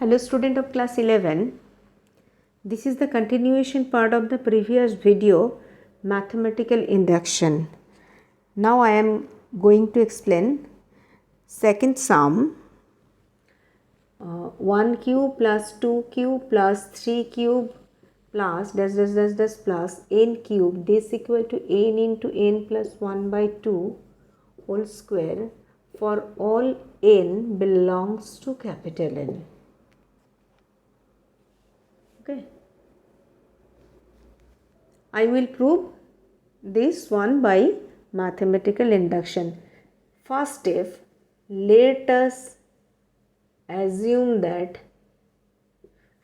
Hello student of class 11. This is the continuation part of the previous video, mathematical induction. Now I am going to explain second sum. 1 cube plus 2 cube plus 3 cube plus dash plus n cube, this equal to n into n plus 1 by 2 whole square for all n belongs to capital N. Okay. I will prove this one by mathematical induction. First step, let us assume that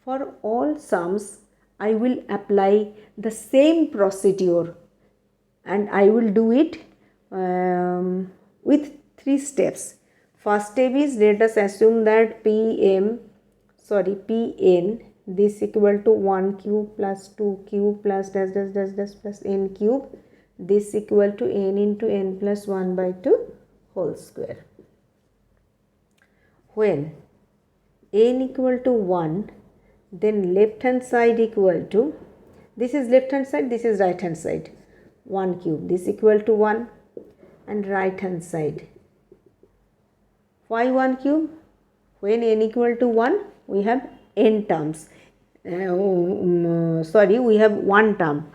for all sums I will apply the same procedure and I will do it with 3 steps. First step is, let us assume that Pn this equal to 1 cube plus 2 cube plus dash plus n cube, this equal to n into n plus 1 by 2 whole square. When n equal to 1, then left hand side equal to, this is left hand side, this is right hand side, 1 cube, this equal to 1, and right hand side. Why 1 cube? When n equal to 1, we have n terms. We have 1 term.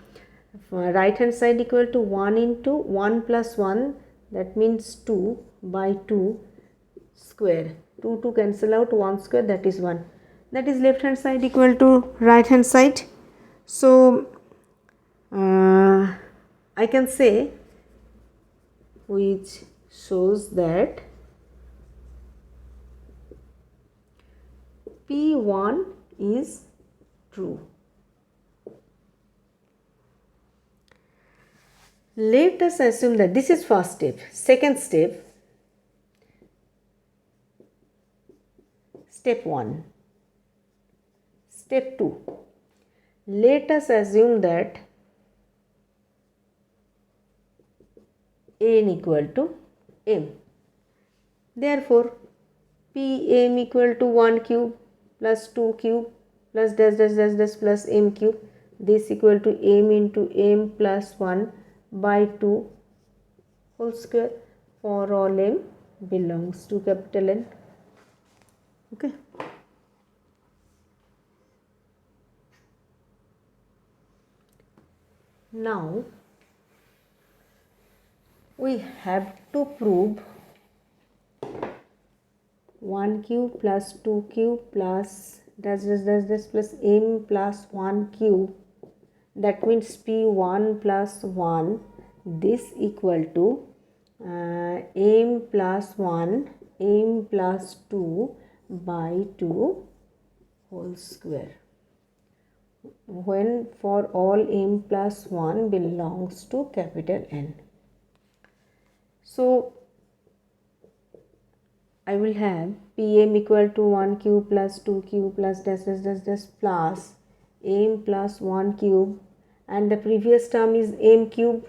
Right hand side equal to 1 into 1 plus 1, that means 2 by 2 square. 2 cancel out, 1 square, that is 1. That is left hand side equal to right hand side. So I can say, which shows that P1 is true. Let us assume that this is first step. Second step, step 1. Step 2. Let us assume that n equal to m. Therefore, Pm equal to 1 cube plus 2 cube plus dash plus m cube, this equal to m into m plus 1 by 2 whole square for all m belongs to capital N. Okay. Now we have to prove 1 cube plus 2 cube plus dash plus m plus 1 cube, that means P1 plus 1, this equal to m plus 1 m plus 2 by 2 whole square, when for all m plus 1 belongs to capital N. So I will have Pm equal to 1 cube plus 2 cube plus dash plus m plus 1 cube, and the previous term is m cube.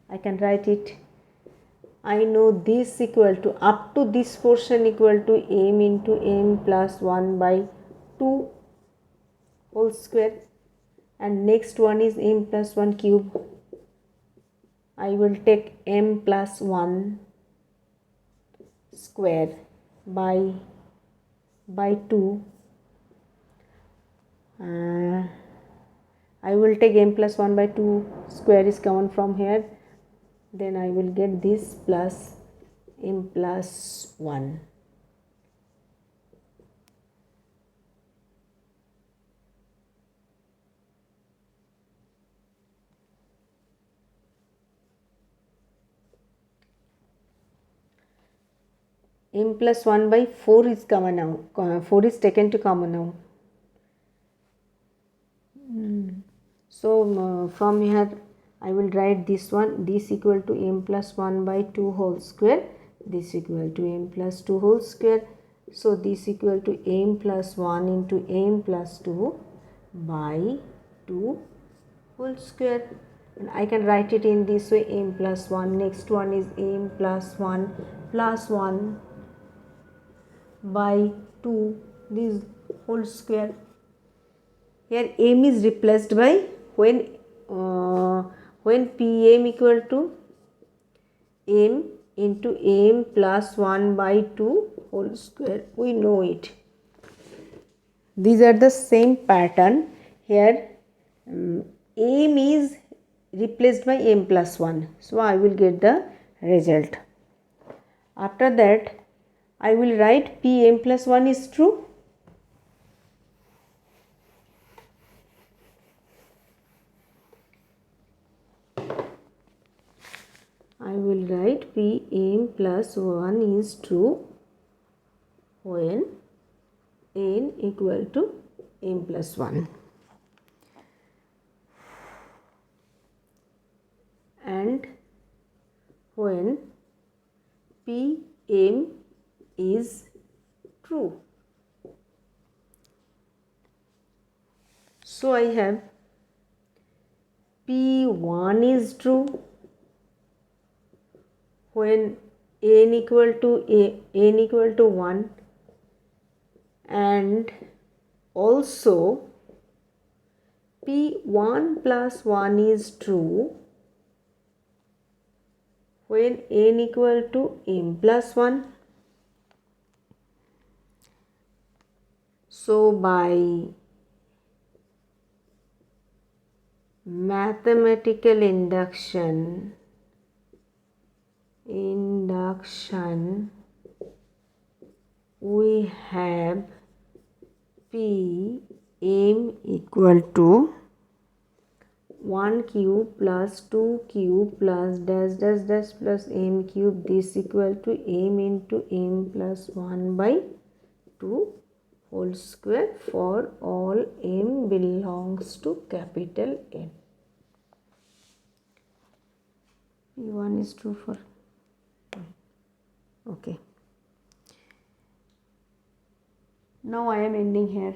I can write it. I know this equal to, up to this portion equal to m into m plus 1 by 2 whole square, and next one is m plus 1 cube. I will take m plus 1 square by 2. I will take m plus 1 by 2 square is common from here, then I will get this plus m plus 1. M plus 1 by 4 is common now. 4 is taken to common now. So from here I will write this one, this equal to m plus 1 by 2 whole square, this equal to m plus 2 whole square. So this equal to m plus 1 into m plus 2 by 2 whole square. And I can write it in this way, m plus 1. Next one is m plus 1 by 2 this whole square. Here m is replaced by when Pm equal to m into m plus 1 by 2 whole square. We know it. These are the same pattern. Here m is replaced by m plus 1. So I will get the result. After that I will write Pm plus 1 is true. I will write Pm plus 1 is true when n equal to m plus 1 and when Pm is true. So I have P1 is true when n equal to 1 and also P1 plus 1 is true when n equal to m plus 1. So by mathematical induction we have Pm equal to 1 cube plus 2 cube plus dash dash dash plus m cube. This equal to m into m plus 1 by 2 whole square for all m belongs to capital N. P1 is true for okay. Now I am ending here.